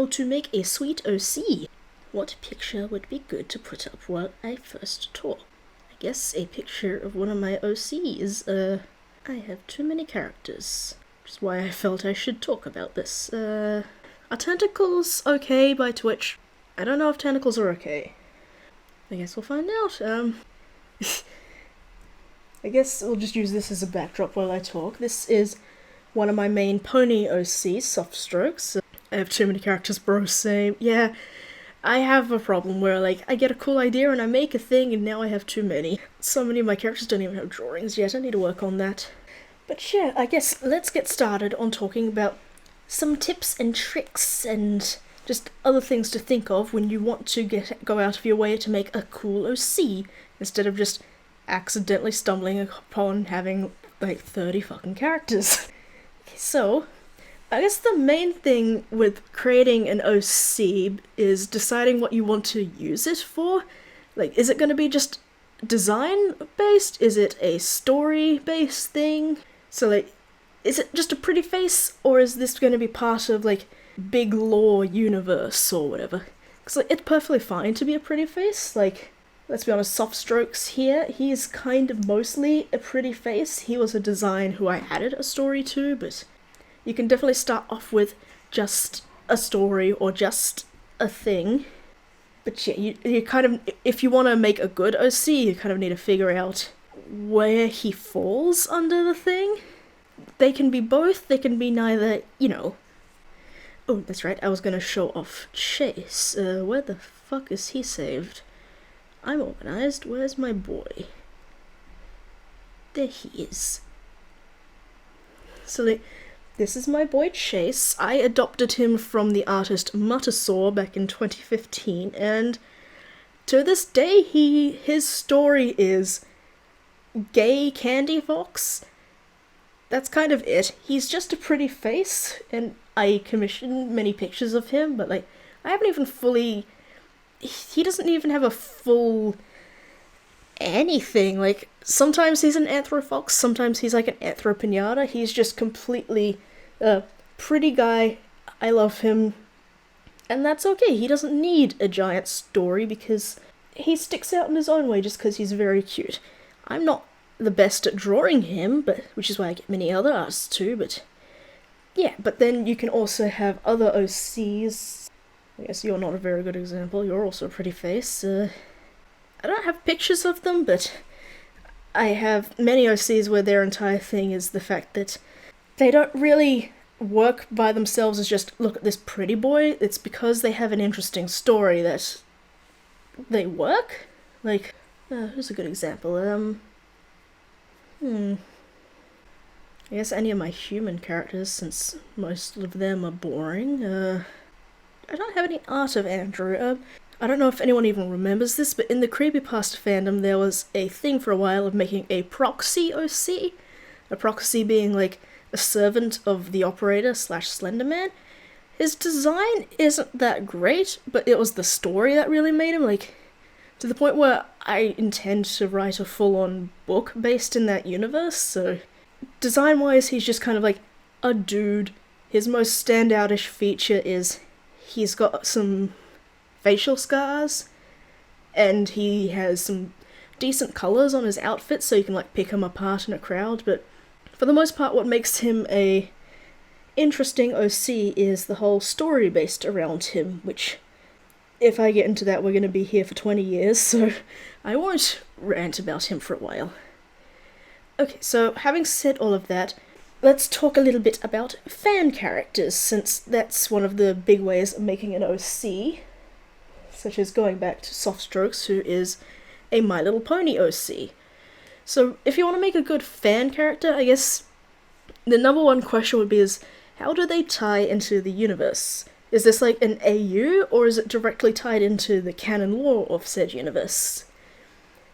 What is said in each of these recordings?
how to make a sweet OC. What picture would be good to put up while I first talk? I guess a picture of one of my OCs. I have too many characters, which is why I felt I should talk about this. Are tentacles okay by Twitch? I don't know if tentacles are okay. I guess we'll find out. I guess we'll just use this as a backdrop while I talk. This is one of my main pony OCs, SoftStrokes. I have too many characters, bro, same. Yeah, I have a problem where, like, I get a cool idea and I make a thing and now I have too many. So many of my characters don't even have drawings yet, I need to work on that. But yeah, I guess let's get started on talking about some tips and tricks and just other things to think of when you want to go out of your way to make a cool OC, instead of just accidentally stumbling upon having like 30 fucking characters. So, I guess the main thing with creating an OC is deciding what you want to use it for. Like, is it going to be just design-based? Is it a story-based thing? So, like, is it just a pretty face, or is this going to be part of, like, big lore universe or whatever? Because, like, it's perfectly fine to be a pretty face. Like, let's be honest, SoftStrokes here, he's kind of mostly a pretty face. He was a design who I added a story to, but you can definitely start off with just a story or just a thing. But yeah, you kind of, if you want to make a good OC, you kind of need to figure out where he falls under the thing. They can be both, they can be neither, you know. Oh, that's right, I was going to show off Chase. Where the fuck is he saved? I'm organized. Where's my boy? There he is. So, like, this is my boy Chase. I adopted him from the artist Mutasaur back in 2015, and to this day, his story is gay candy fox. That's kind of it. He's just a pretty face, and I commissioned many pictures of him, but, like, I haven't even fully... He doesn't even have a full anything. Like, sometimes he's an anthrofox, sometimes he's like an anthropinata. He's just completely a pretty guy. I love him. And that's okay. He doesn't need a giant story because he sticks out in his own way just because he's very cute. I'm not the best at drawing him, but which is why I get many other artists too, but yeah, but then you can also have other OCs. I guess you're not a very good example, you're also a pretty face. I don't have pictures of them, but I have many OCs where their entire thing is the fact that they don't really work by themselves as just, look at this pretty boy. It's because they have an interesting story that they work. Like, here's a good example. I guess any of my human characters, since most of them are boring. I don't have any art of Andrew. I don't know if anyone even remembers this, but in the creepypasta fandom there was a thing for a while of making a proxy OC. A proxy being like a servant of the operator / Slenderman. His design isn't that great, but it was the story that really made him, like, to the point where I intend to write a full-on book based in that universe, so design-wise he's just kind of like a dude. His most standoutish feature is he's got some facial scars, and he has some decent colours on his outfit, so you can, like, pick him apart in a crowd, but for the most part what makes him a interesting OC is the whole story based around him, which, if I get into that, we're going to be here for 20 years, so I won't rant about him for a while. Okay, so having said all of that, let's talk a little bit about fan characters, since that's one of the big ways of making an OC, such as going back to SoftStrokes, who is a My Little Pony OC. So if you want to make a good fan character, I guess the number one question would be how do they tie into the universe? Is this like an AU, or is it directly tied into the canon lore of said universe?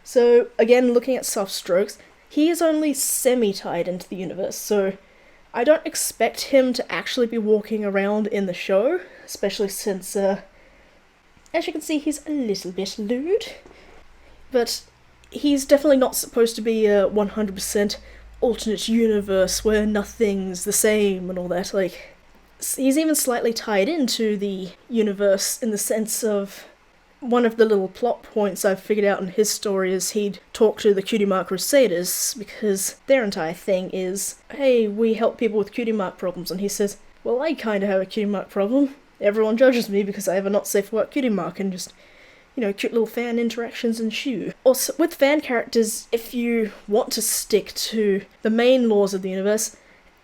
So again, looking at SoftStrokes, he is only semi-tied into the universe, so I don't expect him to actually be walking around in the show, especially since, as you can see, he's a little bit lewd. But he's definitely not supposed to be a 100% alternate universe where nothing's the same and all that. Like, he's even slightly tied into the universe in the sense of one of the little plot points I've figured out in his story is he'd talk to the Cutie Mark Crusaders, because their entire thing is, hey, we help people with cutie mark problems, and he says, well, I kind of have a cutie mark problem. Everyone judges me because I have a not safe for work cutie mark, and just, cute little fan interactions ensue. Also, with fan characters, if you want to stick to the main laws of the universe,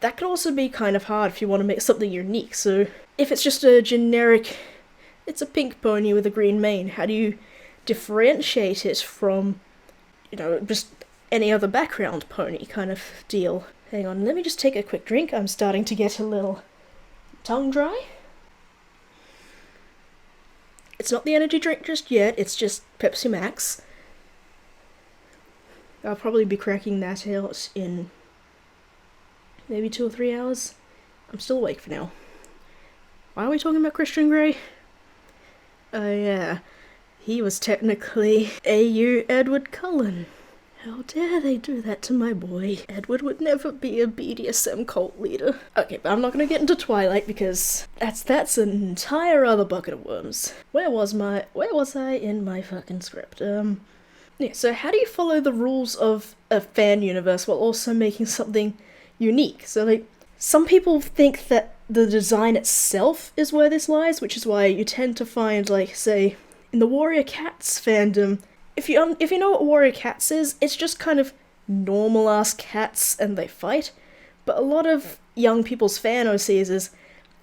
that can also be kind of hard if you want to make something unique. So if it's just a generic, it's a pink pony with a green mane, how do you differentiate it from, just any other background pony kind of deal? Hang on, let me just take a quick drink. I'm starting to get a little tongue dry. It's not the energy drink just yet, it's just Pepsi Max. I'll probably be cracking that out in maybe 2 or 3 hours. I'm still awake for now. Why are we talking about Christian Grey? Oh yeah, he was technically A.U. Edward Cullen. How dare they do that to my boy? Edward would never be a BDSM cult leader. Okay, but I'm not gonna get into Twilight because that's an entire other bucket of worms. Where was I in my fucking script? Yeah, so how do you follow the rules of a fan universe while also making something unique? So, some people think that the design itself is where this lies, which is why you tend to find, say, in the Warrior Cats fandom, if you know what Warrior Cats is, it's just kind of normal-ass cats and they fight, but a lot of young people's fan OCs is,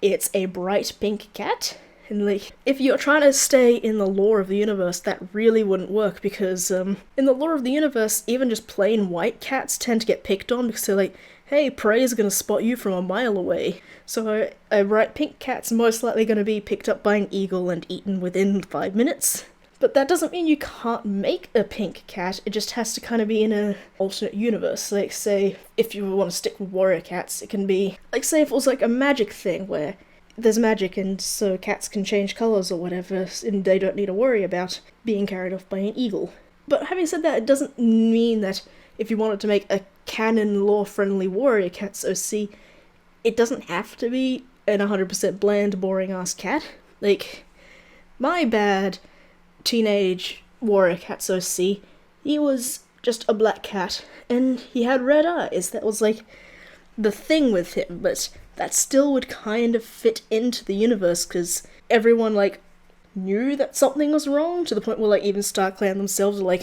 it's a bright pink cat, and if you're trying to stay in the lore of the universe, that really wouldn't work, because in the lore of the universe, even just plain white cats tend to get picked on, because they're hey, prey is gonna spot you from a mile away. So a bright pink cat's most likely gonna be picked up by an eagle and eaten within 5 minutes. But that doesn't mean you can't make a pink cat, it just has to kind of be in an alternate universe. Say, if you want to stick with warrior cats, it can be, say if it was a magic thing where there's magic and so cats can change colours or whatever, and they don't need to worry about being carried off by an eagle. But having said that, it doesn't mean that if you wanted to make a canon lore-friendly warrior cats OC, it doesn't have to be an 100% bland, boring-ass cat. My bad teenage warrior cats OC, he was just a black cat, and he had red eyes. That was, the thing with him, but that still would kind of fit into the universe, because everyone, knew that something was wrong, to the point where, even StarClan themselves are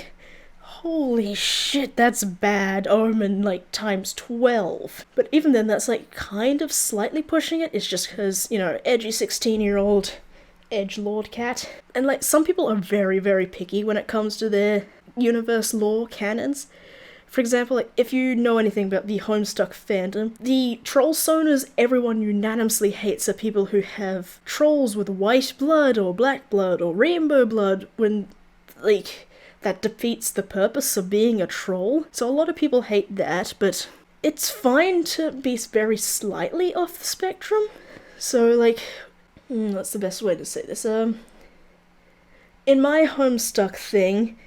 holy shit, that's bad omen, times 12. But even then, that's, kind of slightly pushing it. It's just because, edgy 16-year-old edgelord cat. And, some people are very, very picky when it comes to their universe lore canons. For example, if you know anything about the Homestuck fandom, the troll soners everyone unanimously hates are people who have trolls with white blood or black blood or rainbow blood when, that defeats the purpose of being a troll. So a lot of people hate that, but it's fine to be very slightly off the spectrum. So, what's the best way to say this? In my Homestuck thing,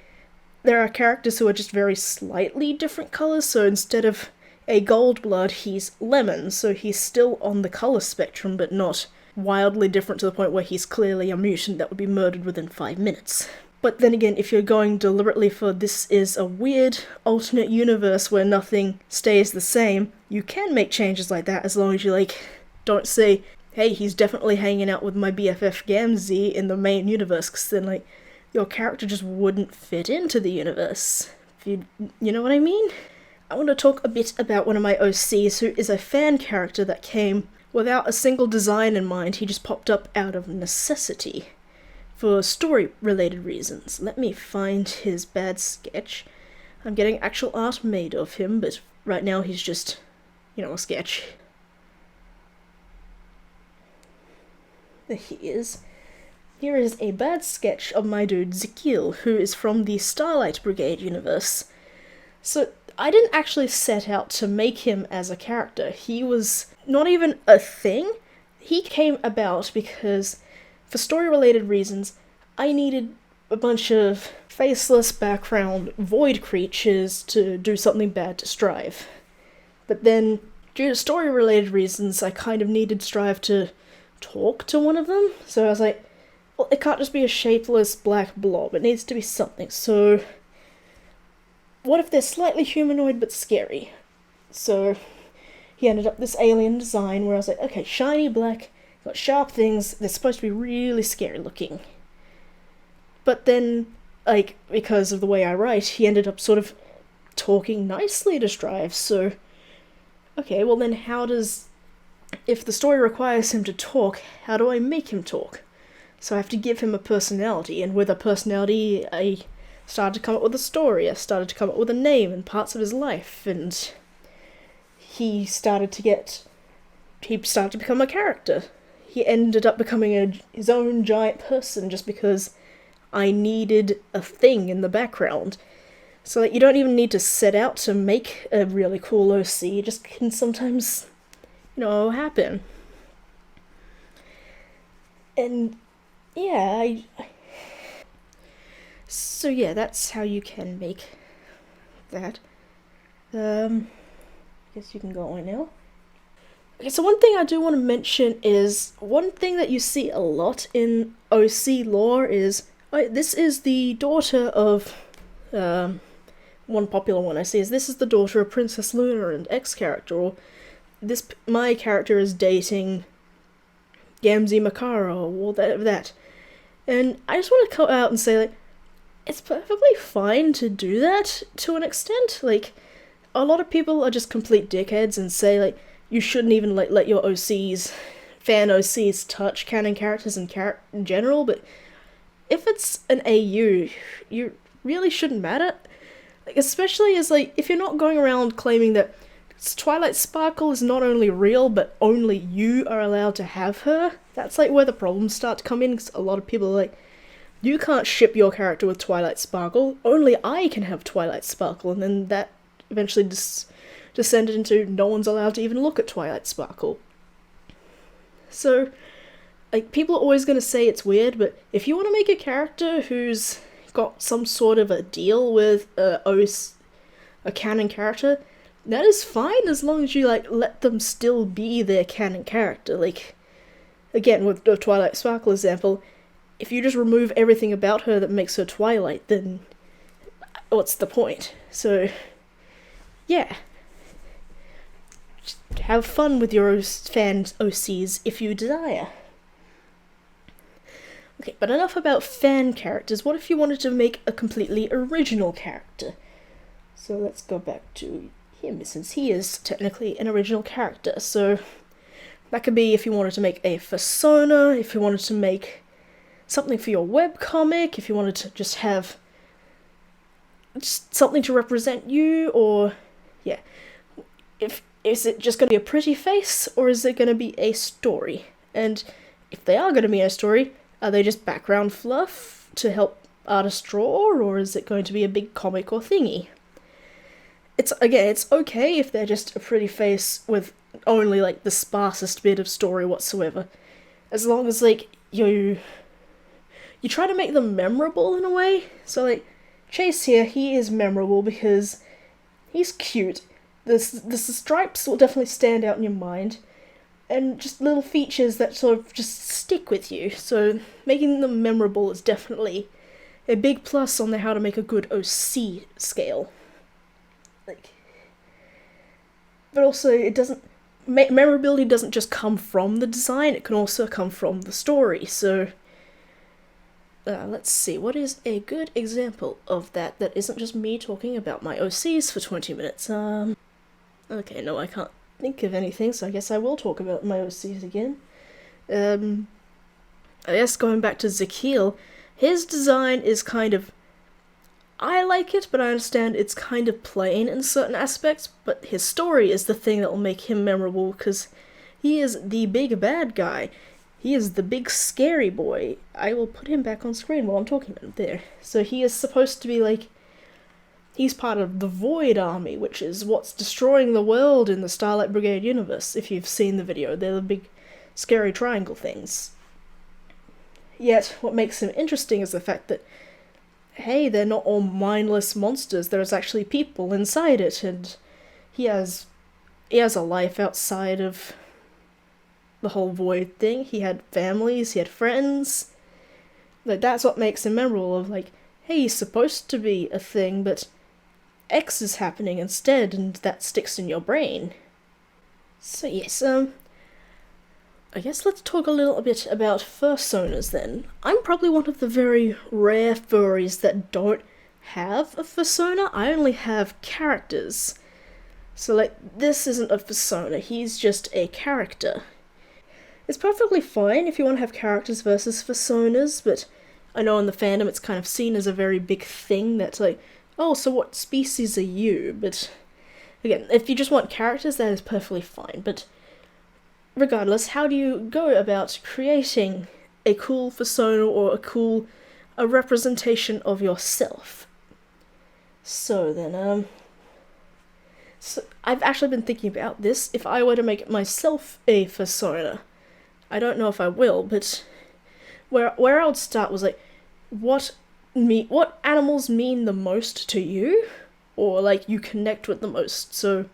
there are characters who are just very slightly different colours, so instead of a gold blood, he's lemon, so he's still on the colour spectrum, but not wildly different to the point where he's clearly a mutant that would be murdered within 5 minutes. But then again, if you're going deliberately for this is a weird alternate universe where nothing stays the same, you can make changes like that as long as you, don't say, hey, he's definitely hanging out with my BFF Gamzee in the main universe, because then, your character just wouldn't fit into the universe. You know what I mean? I want to talk a bit about one of my OCs who is a fan character that came without a single design in mind. He just popped up out of necessity for story-related reasons. Let me find his bad sketch. I'm getting actual art made of him, but right now he's just, a sketch. There he is. Here is a bad sketch of my dude Zekil, who is from the Starlight Brigade universe. So, I didn't actually set out to make him as a character. He was not even a thing. He came about because, for story-related reasons, I needed a bunch of faceless background void creatures to do something bad to Strive. But then, due to story-related reasons, I kind of needed Strive to talk to one of them. So I was like, well, it can't just be a shapeless black blob. It needs to be something. So what if they're slightly humanoid but scary? So he ended up this alien design where I was like, okay, shiny black, got sharp things, they're supposed to be really scary looking. But then, like, because of the way I write, he ended up sort of talking nicely to Strive, so okay, well then if the story requires him to talk, how do I make him talk? So I have to give him a personality, and with a personality, I started to come up with a story, I started to come up with a name and parts of his life, and he started to become a character. He ended up becoming his own giant person just because I needed a thing in the background. So that you don't even need to set out to make a really cool OC, it just can sometimes, happen. And yeah, so yeah, that's how you can make that. I guess you can go on now. Okay, so one thing I do want to mention is, one thing that you see a lot in OC lore is, this is the daughter of, one popular one I see is, this is the daughter of Princess Luna and X character, or my character is dating Gamzee Makara, or that. And I just want to come out and say, like, it's perfectly fine to do that to an extent. Like, a lot of people are just complete dickheads and say, like, you shouldn't even let your fan OCs touch canon characters in general, but if it's an AU, you really shouldn't matter. Like, especially as, like, if you're not going around claiming that Twilight Sparkle is not only real, but only you are allowed to have her, that's, like, where the problems start to come in, because a lot of people are like, you can't ship your character with Twilight Sparkle, only I can have Twilight Sparkle, and then that eventually descended into no one's allowed to even look at Twilight Sparkle. So, like, people are always going to say it's weird, but if you want to make a character who's got some sort of a deal with a canon character, that is fine as long as you, like, let them still be their canon character. Like, again, with the Twilight Sparkle example, if you just remove everything about her that makes her Twilight, then what's the point? So, yeah. Just have fun with your fan OCs if you desire. Okay, but enough about fan characters. What if you wanted to make a completely original character? So let's go back to him, since he is technically an original character. So that could be if you wanted to make a persona, if you wanted to make something for your webcomic, if you wanted to just have just something to represent you, or yeah. Is it just going to be a pretty face, or is it going to be a story? And if they are going to be a story, are they just background fluff to help artists draw, or is it going to be a big comic or thingy? It's okay if they're just a pretty face with only, like, the sparsest bit of story whatsoever. As long as, like, you try to make them memorable in a way. So, like, Chase here, he is memorable because he's cute. The stripes will definitely stand out in your mind, and just little features that sort of just stick with you, so making them memorable is definitely a big plus on the how to make a good OC scale. Like, but also, memorability doesn't just come from the design, it can also come from the story, so let's see, what is a good example of that isn't just me talking about my OCs for 20 minutes, okay, no, I can't think of anything, so I guess I will talk about my OCs again. I guess going back to Zakil, his design is kind of, I like it, but I understand it's kind of plain in certain aspects, but his story is the thing that will make him memorable, because he is the big bad guy. He is the big scary boy. I will put him back on screen while I'm talking about him there. So he is supposed to be like, he's part of the Void Army, which is what's destroying the world in the Starlight Brigade universe. If you've seen the video, they're the big scary triangle things. Yet, what makes him interesting is the fact that, hey, they're not all mindless monsters, there's actually people inside it, and he has he has a life outside of the whole void thing. He had families, he had friends. Like, that's what makes him memorable, of like, hey, he's supposed to be a thing, but X is happening instead, and that sticks in your brain. So yes, I guess let's talk a little bit about fursonas then. I'm probably one of the very rare furries that don't have a fursona. I only have characters. So like, this isn't a fursona, he's just a character. It's perfectly fine if you want to have characters versus fursonas, but I know in the fandom it's kind of seen as a very big thing that's like, oh, so what species are you? But again, if you just want characters, that is perfectly fine, but regardless, how do you go about creating a cool fursona or a representation of yourself? So then, so I've actually been thinking about this. If I were to make myself a fursona, I don't know if I will, but where I would start was like, what animals mean the most to you, or like you connect with the most. So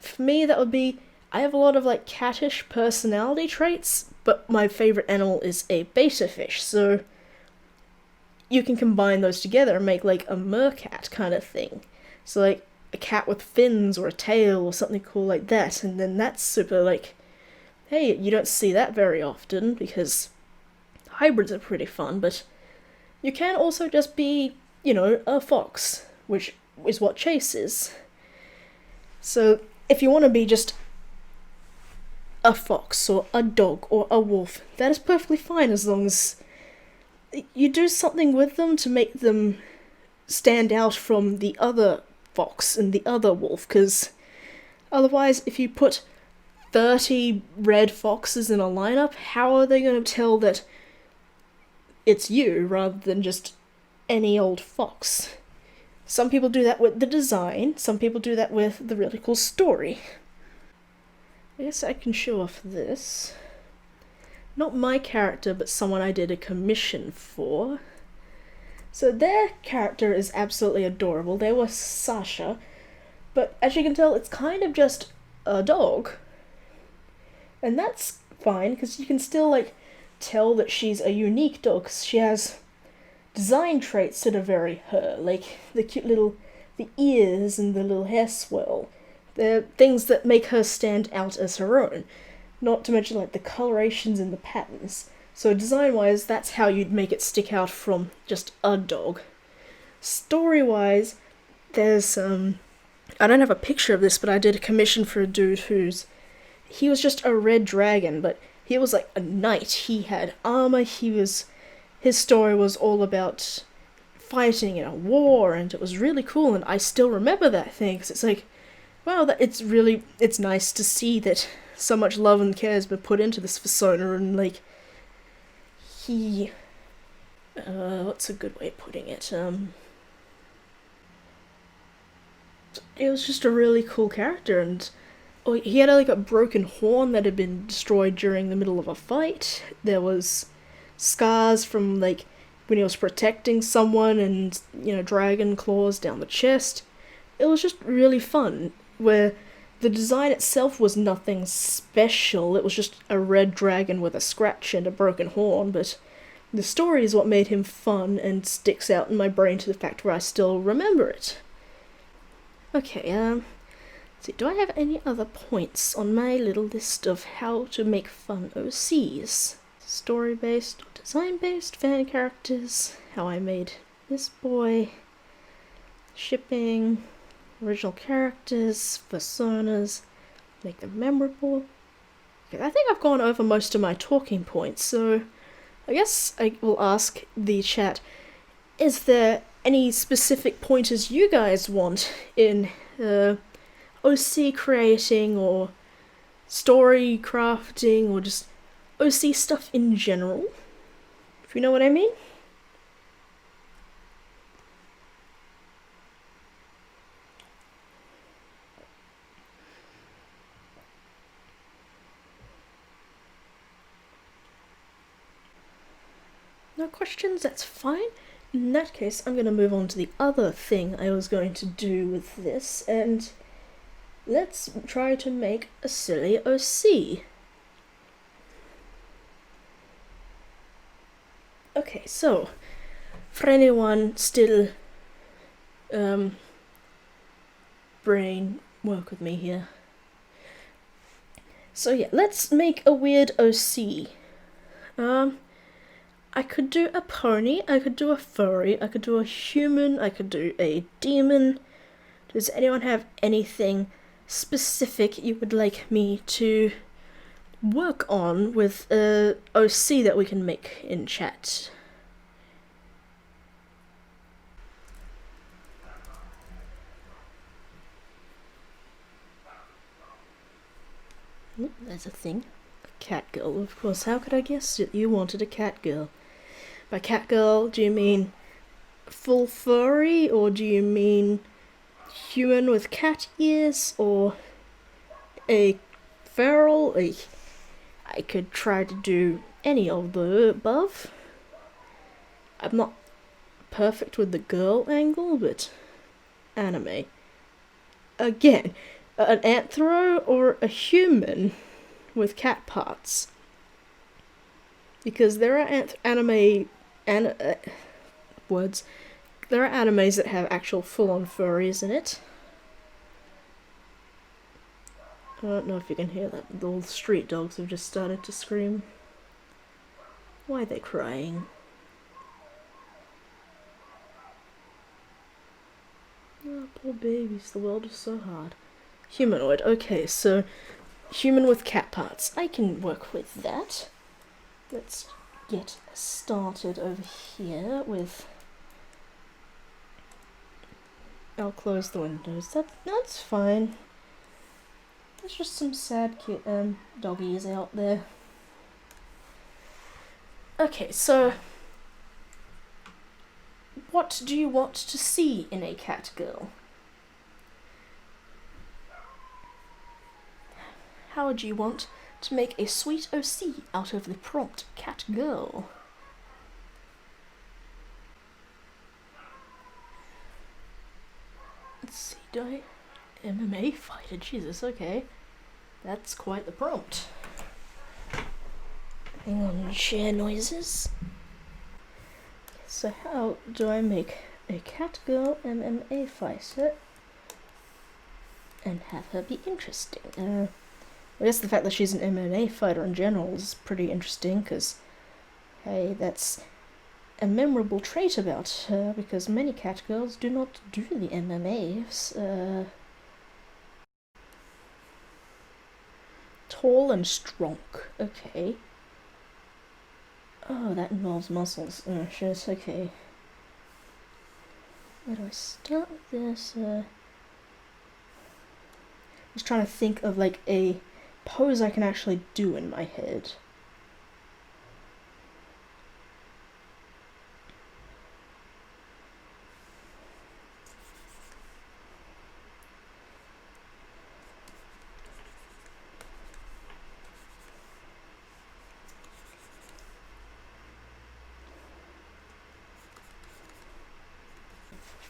for me, that would be, I have a lot of like cattish personality traits, but my favorite animal is a betta fish, so you can combine those together and make like a mercat kind of thing. So like a cat with fins or a tail or something cool like that, and then that's super like, hey, you don't see that very often because hybrids are pretty fun, but you can also just be, a fox, which is what Chase is. So if you want to be just a fox or a dog or a wolf, that is perfectly fine as long as you do something with them to make them stand out from the other fox and the other wolf, because otherwise if you put 30 red foxes in a lineup, how are they going to tell that it's you rather than just any old fox? Some people do that with the design, some people do that with the really cool story. I guess I can show off this. Not my character, but someone I did a commission for. So their character is absolutely adorable. They were Sasha, but as you can tell, it's kind of just a dog. And that's fine, because you can still, like, tell that she's a unique dog, because she has design traits that are very her, like the cute little, the ears and the little hair swirl. They're things that make her stand out as her own, not to mention like the colorations and the patterns. So design-wise, that's how you'd make it stick out from just a dog. Story-wise, there's, I don't have a picture of this, but I did a commission for a dude he was just a red dragon, but he was like a knight. He had armor, his story was all about fighting in a war, and it was really cool, and I still remember that thing, because it's like, wow, it's nice to see that so much love and care has been put into this fursona, and like, what's a good way of putting it? It was just a really cool character, and he had like a broken horn that had been destroyed during the middle of a fight. There was scars from like when he was protecting someone, and dragon claws down the chest. It was just really fun, where the design itself was nothing special. It was just a red dragon with a scratch and a broken horn, but the story is what made him fun and sticks out in my brain to the fact where I still remember it. Okay, let's see, do I have any other points on my little list of how to make fun OCs? Story-based, design-based, fan characters, how I made this boy, shipping, original characters, personas, make them memorable. Okay, I think I've gone over most of my talking points, so I guess I will ask the chat, is there any specific pointers you guys want in OC creating, or story crafting, or just OC stuff in general? If you know what I mean? No questions? That's fine. In that case, I'm going to move on to the other thing I was going to do with this, and let's try to make a silly OC. Okay, so for anyone still brain work with me here. So yeah, let's make a weird OC. I could do a pony, I could do a furry, I could do a human, I could do a demon. Does anyone have anything specific you would like me to work on with a OC that we can make in chat? Ooh, there's a thing. A cat girl, of course. How could I guess it? You wanted a cat girl. By cat girl, do you mean full furry, or do you mean human with cat ears, or a feral? I could try to do any of the above. I'm not perfect with the girl angle, but anime. Again, an anthro or a human with cat parts. Because there are words. There are animes that have actual full-on furries in it. I don't know if you can hear that. All the street dogs have just started to scream. Why are they crying? Oh, poor babies, the world is so hard. Humanoid, okay, so human with cat parts. I can work with that. Let's get started over here with... I'll close the windows. That's fine. There's just some sad doggies out there. Okay, so what do you want to see in a cat girl? How would you want to make a sweet OC out of the prompt cat girl? Let's see, MMA fighter, Jesus, okay. That's quite the prompt. Hang on, share noises. So how do I make a cat girl MMA fighter and have her be interesting? I guess the fact that she's an MMA fighter in general is pretty interesting, because, hey, that's a memorable trait about her, because many cat girls do not do the MMAs. Tall and strong, okay. Oh, that involves muscles. Oh, shit, okay. Where do I start with this? I'm just trying to think of, like, a pose I can actually do in my head.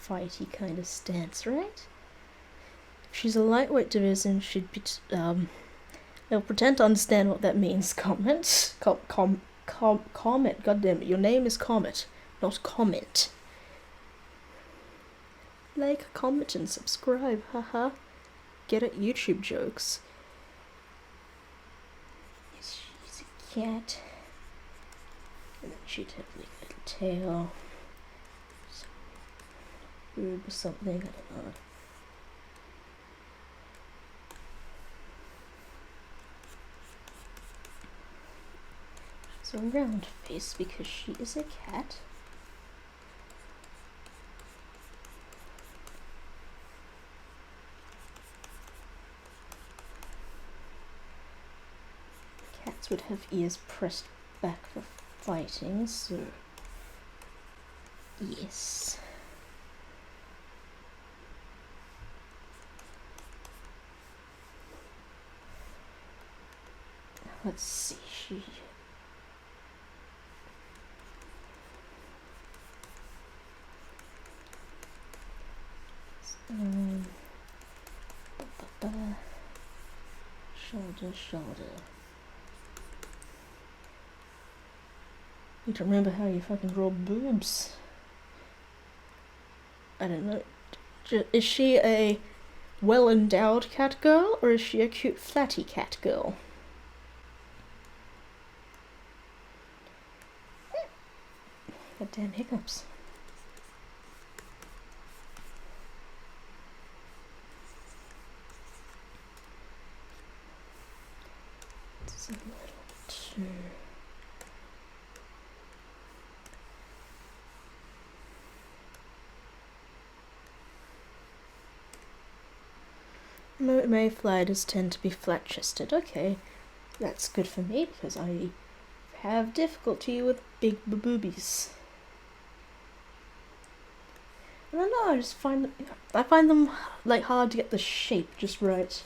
Fighty kind of stance, right? If she's a lightweight division, she'd be I'll pretend to understand what that means. Comment. Comment. God damn it. Your name is Comet, not comment. Like, comment, and subscribe. Haha. Get it? YouTube jokes. She's a cat. And then she'd have like a little tail. Boob or something. I don't know. A round face because she is a cat. Cats would have ears pressed back for fighting, so yes. Let's see, she... Shoulder. Need to remember how you fucking draw boobs. I don't know. Is she a well-endowed cat girl, or is she a cute flatty cat girl? Goddamn hiccups. It's a little too... Mayflies tend to be flat-chested. Okay, that's good for me because I have difficulty with big boobies. I don't know. I just find them like hard to get the shape just right.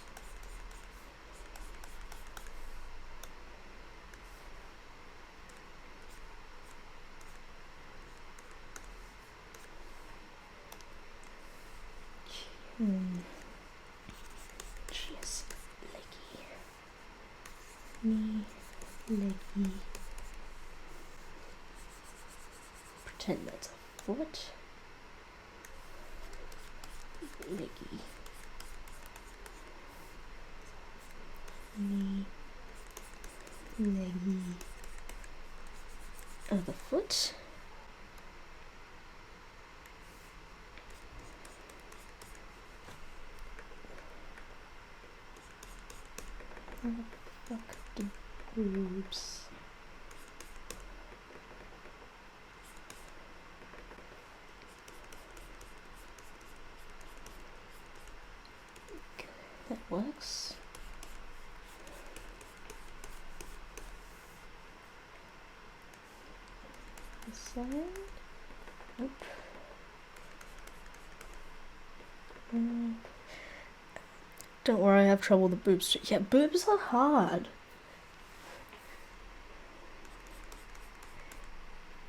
Jeez, leggy. Pretend that's a foot. Leggy. Leggy. Other foot. Oh, fuck the boobs. Okay, that works. This side. Nope. Don't worry, I have trouble with the boobs too. Yeah, boobs are hard.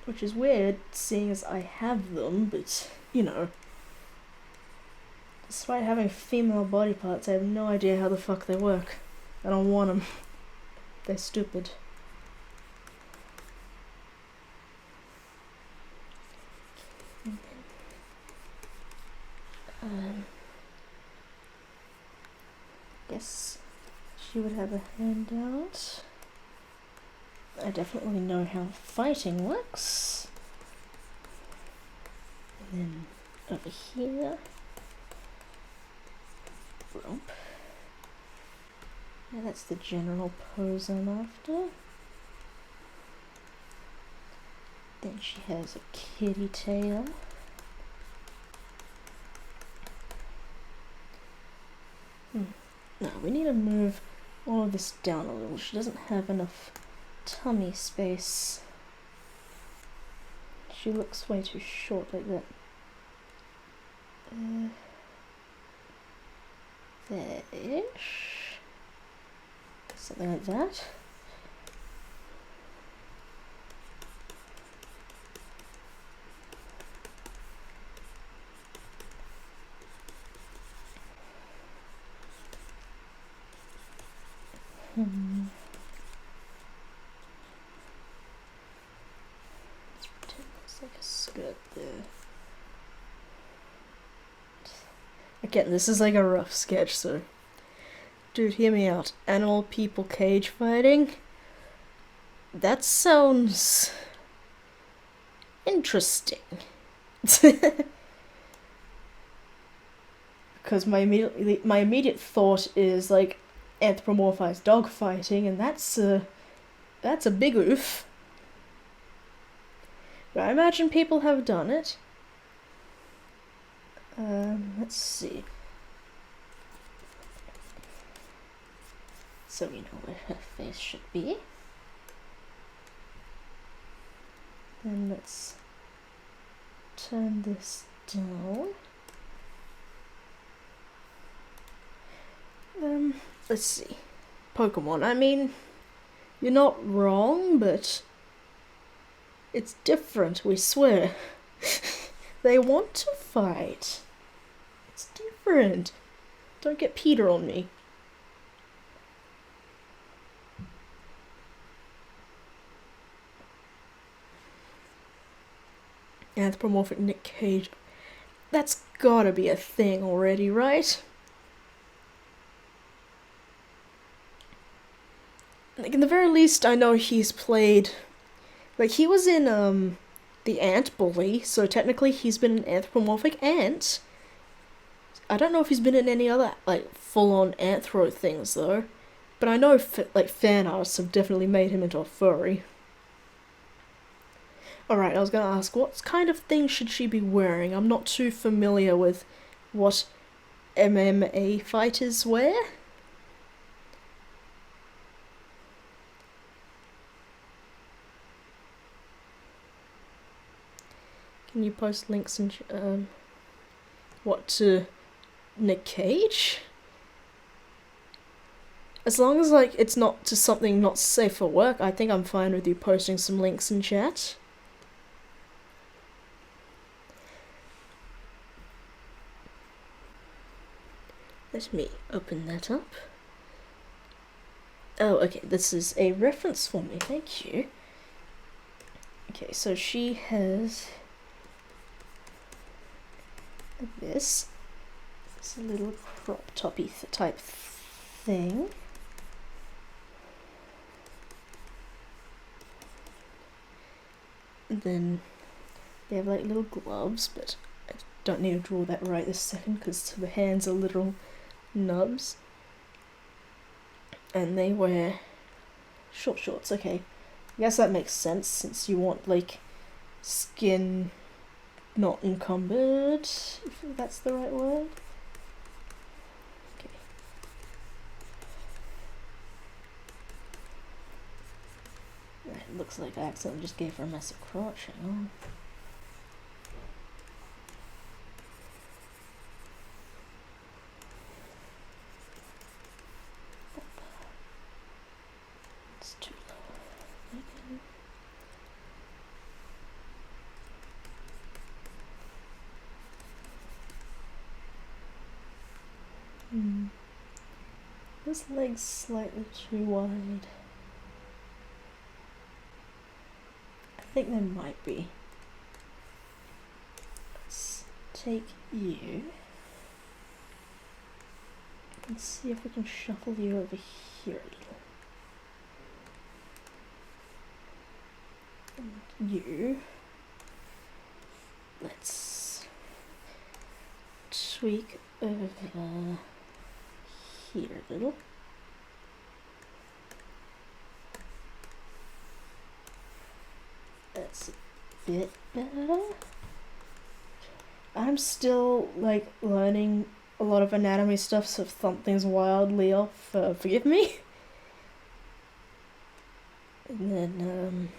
Which is weird, seeing as I have them, but, you know. Despite having female body parts, I have no idea how the fuck they work. I don't want them. They're stupid. Guess she would have a handout. I definitely know how fighting works. And then over here. Romp. Yeah, that's the general pose I'm after. Then she has a kitty tail. No, we need to move all of this down a little. She doesn't have enough tummy space. She looks way too short like that. There-ish. Something like that. Let's pretend there's like a skirt there. Again, this is like a rough sketch, so... Dude, hear me out. Animal people cage fighting? That sounds... interesting. Because my immediate thought is, like, anthropomorphized dog fighting, and that's a big oof. But I imagine people have done it. Let's see. So we know where her face should be. Then let's turn this down. Let's see. Pokemon, I mean, you're not wrong, but it's different, we swear. They want to fight. It's different. Don't get Peter on me. Anthropomorphic Nick Cage. That's gotta be a thing already, right? Like, in the very least, I know he's played... Like, he was in, The Ant Bully, so technically he's been an anthropomorphic ant. I don't know if he's been in any other, like, full-on anthro things, though. But I know, like, fan artists have definitely made him into a furry. Alright, I was gonna ask, what kind of thing should she be wearing? I'm not too familiar with what MMA fighters wear. Can you post links and what to Nick Cage? As long as like it's not to something not safe for work, I think I'm fine with you posting some links in chat. Let me open that up. Oh, okay, this is a reference for me, thank you. Okay, so she has this. It's a little crop toppy type thing. And then they have like little gloves, but I don't need to draw that right this second because the hands are literal nubs. And they wear short shorts, okay. I guess that makes sense since you want like skin not encumbered, if that's the right word. Okay. It looks like I accidentally just gave her a massive crotch, hang on. It's too low. Okay. This leg's slightly too wide. I think there might be. Let's take you and see if we can shuffle you over here a little. And you, let's tweak over here a little. That's a bit better. I'm still like learning a lot of anatomy stuff, so if something's wildly off, forgive me. And then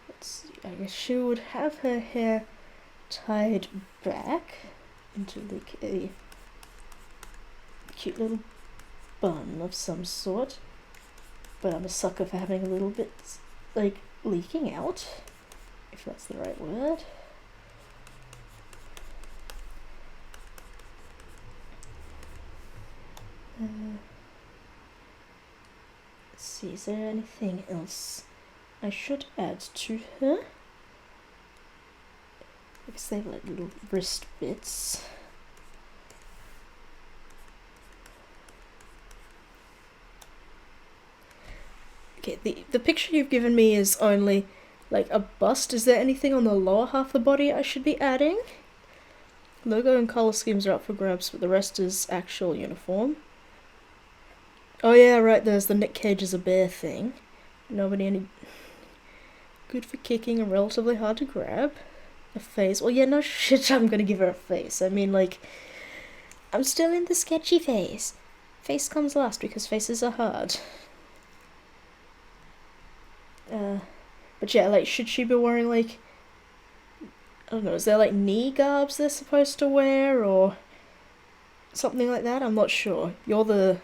let's see, I guess she would have her hair tied back into like a cute little bun of some sort, but I'm a sucker for having a little bit like leaking out, if that's the right word. Let's see, is there anything else I should add to her? Because they have like little wrist bits. Okay, the picture you've given me is only like a bust. Is there anything on the lower half of the body I should be adding? Logo and color schemes are up for grabs, but the rest is actual uniform. Oh yeah, right, there's the Nick Cage is a bear thing. Nobody any good for kicking and relatively hard to grab. A face. Well, yeah, no shit, I'm gonna give her a face. I mean, like, I'm still in the sketchy phase. Face comes last because faces are hard. But yeah, like, should she be wearing, like, I don't know, is there, like, knee guards they're supposed to wear, or something like that? I'm not sure. You're the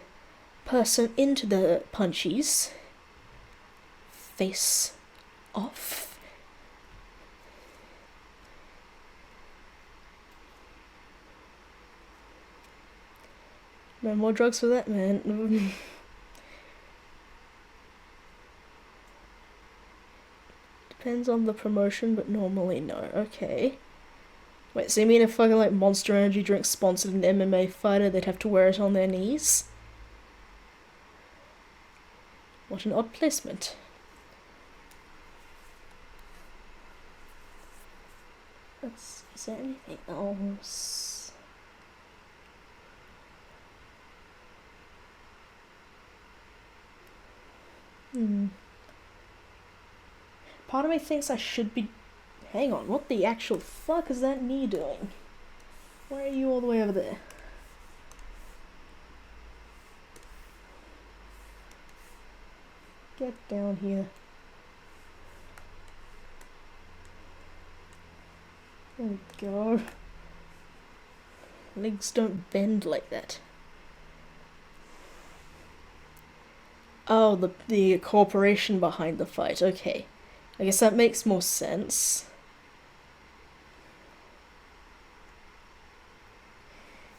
person into the punchies. Face off. No more drugs for that man. Depends on the promotion, but normally no. Okay. Wait, so you mean if fucking like Monster Energy drink sponsored an MMA fighter, they'd have to wear it on their knees? What an odd placement. Is there anything else? Part of me thinks I should be... Hang on, what the actual fuck is that knee doing? Why are you all the way over there? Get down here. There we go. Legs don't bend like that. Oh, the corporation behind the fight. Okay. I guess that makes more sense.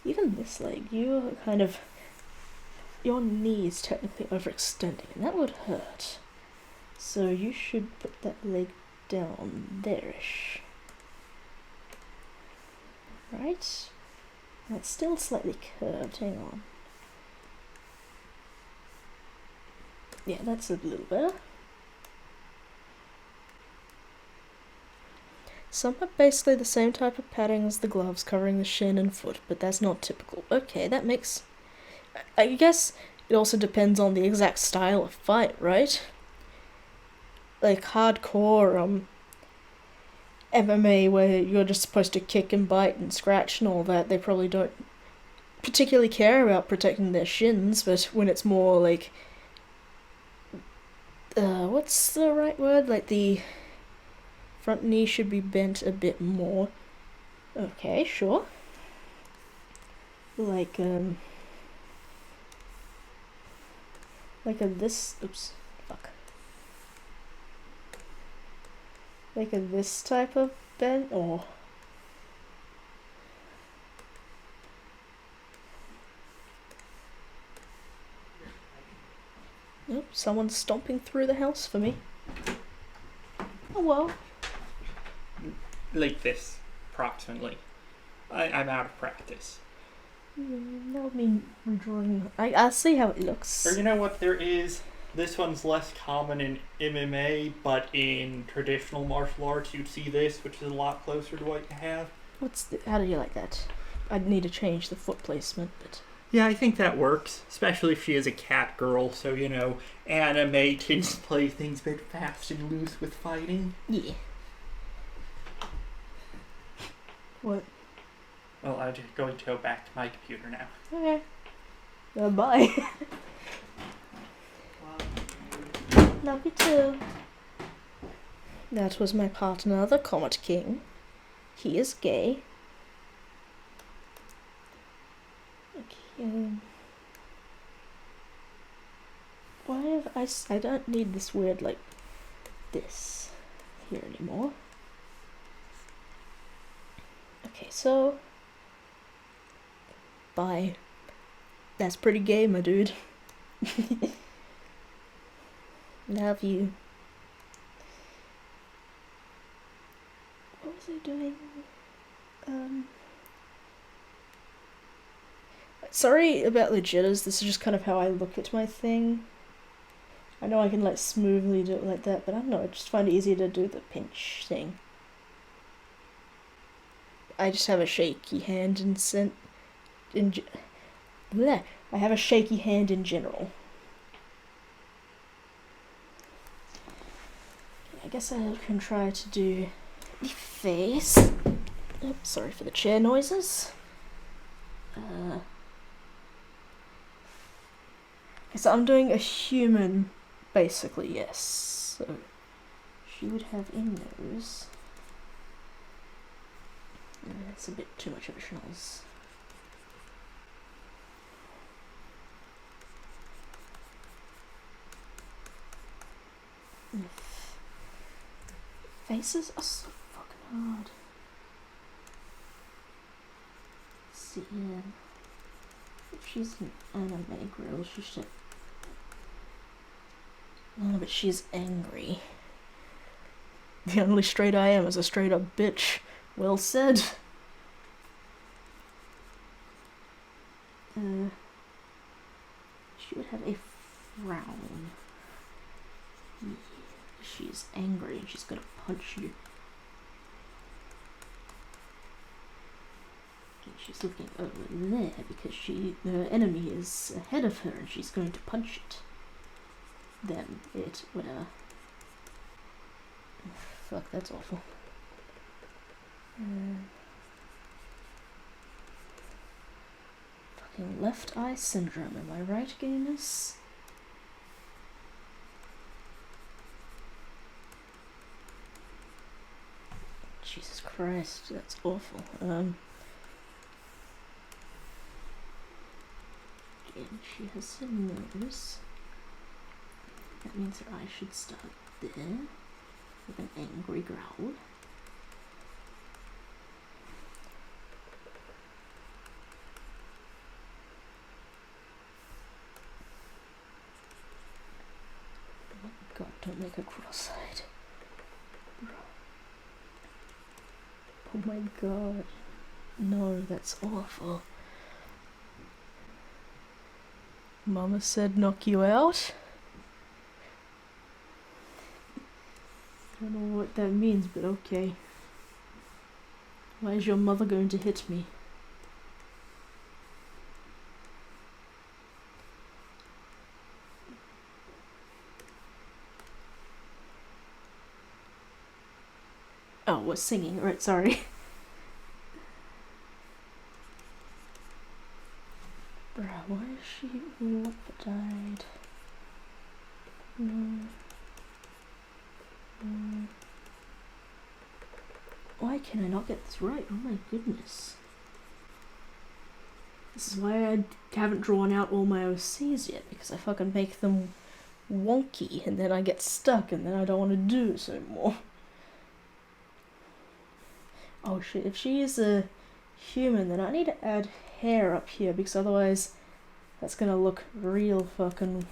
Even this leg, you're kind of... Your knee is technically overextending, and that would hurt. So you should put that leg down there-ish. Right? That's still slightly curved, hang on. Yeah, that's a little better. Some have basically the same type of padding as the gloves covering the shin and foot, but that's not typical. Okay, that makes... I guess it also depends on the exact style of fight, right? Like hardcore MMA where you're just supposed to kick and bite and scratch and all that, they probably don't particularly care about protecting their shins, but when it's more like... what's the right word? Like the front knee should be bent a bit more. Okay, sure. Like a this... Oops. Fuck. Like a this type of bend, or... Oh, someone's stomping through the house for me. Oh well. Like this, approximately. I'm out of practice. That would mean redrawing. I'll see how it looks. Or you know what there is? This one's less common in MMA, but in traditional martial arts you'd see this, which is a lot closer to what you have. How do you like that? I'd need to change the foot placement, but... Yeah, I think that works, especially if she is a cat girl, so, you know, anime tends to play things a bit fast and loose with fighting. Yeah. What? Well, I'm just going to go back to my computer now. Okay. Bye. Love you too. That was my partner, the Comet King. He is gay. Okay. Why have I don't need this weird, like, this here anymore. Okay, so... Bye. That's pretty gay, my dude. Love you. What was I doing? Sorry about the jitters, this is just kind of how I look at my thing. I know I can like smoothly do it like that, but I don't know, I just find it easier to do the pinch thing. I just have a shaky hand I have a shaky hand in general. I guess I can try to do the face. Oops, sorry for the chair noises. So I'm doing a human, basically, yes. So she would have a nose. That's a bit too much of a schnoz. Faces are so fucking hard. Let's see here. If she's an anime girl, she should. Oh, but she's angry. The only straight I am is a straight up bitch. Well said. She would have a frown. She's angry and she's gonna punch you. And she's looking over there because the enemy is ahead of her and she's going to punch it. Them, it, whatever. Fuck, that's awful. Fucking left eye syndrome, am I right, gamers? Jesus Christ, that's awful. Again, she has her nose. That means her eye should start there, with an angry growl. Oh God, don't make her cross-eyed. Oh my God. No, that's awful. Mama said knock you out? I don't know what that means, but okay. Why is your mother going to hit me? Oh, we're singing, right, sorry. Bruh, why is she died? No. Why can I not get this right? Oh my goodness. This is why I haven't drawn out all my OCs yet, because I fucking make them wonky and then I get stuck and then I don't want to do this anymore. Oh shit, if she is a human then I need to add hair up here because otherwise that's gonna look real fucking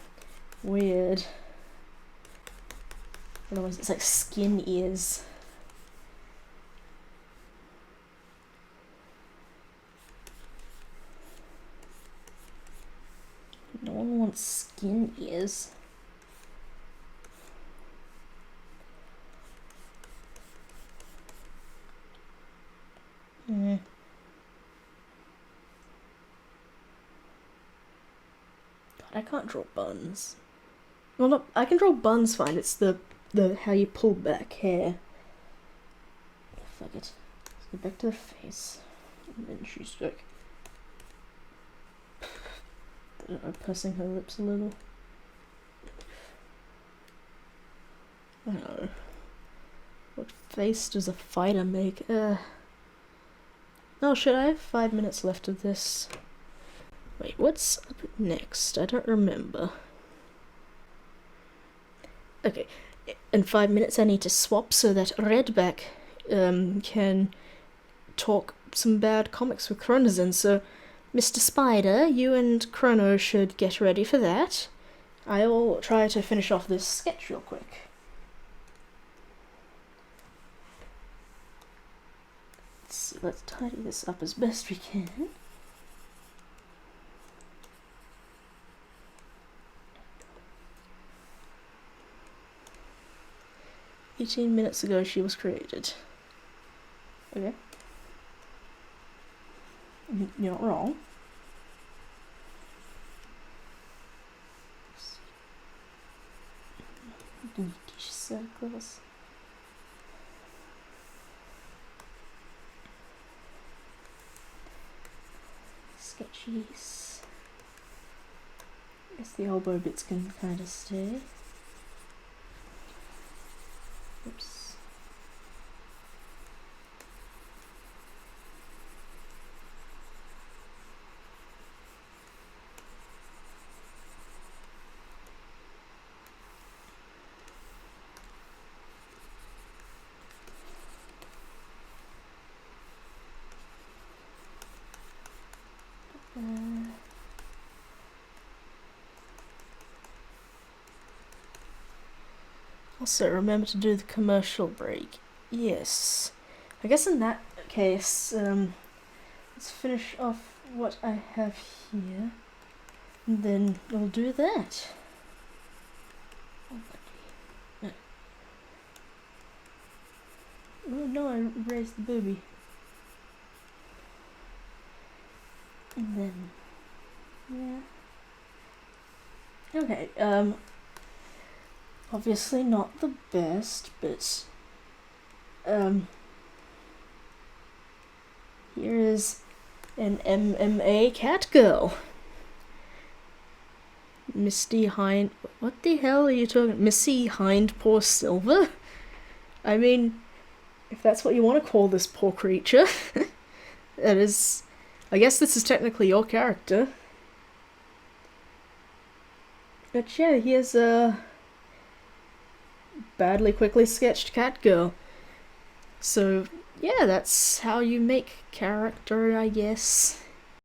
weird. Otherwise it's like skin ears. No one wants skin ears. God, I can't draw buns. Well, no, I can draw buns fine. It's the how you pull back hair. Fuck it. Let's go back to the face. And then she's like, I don't know, pursing her lips a little. I don't know. What face does a fighter make? Oh shit, I have 5 minutes left of this. Wait, what's up next? I don't remember. Okay, in 5 minutes I need to swap so that Redback can talk some bad comics with Chronozen. So, Mr. Spider, you and Chrono should get ready for that. I'll try to finish off this sketch real quick. Let's tidy this up as best we can. "18 minutes ago she was created." Okay. You're not wrong. Circles. Sketchies. I guess the elbow bits can kind of stay. Oops. Also, remember to do the commercial break. Yes. I guess in that case, let's finish off what I have here. And then we'll do that. Oh no, I raised the booby. And then, yeah. Okay, obviously not the best, but, here is an MMA cat girl. Misty Hind... What the hell are you talking... Missy Hindpaw Silver? I mean, if that's what you want to call this poor creature. That is... I guess this is technically your character. But yeah, here's a badly quickly sketched cat girl. So yeah, that's how you make character, I guess.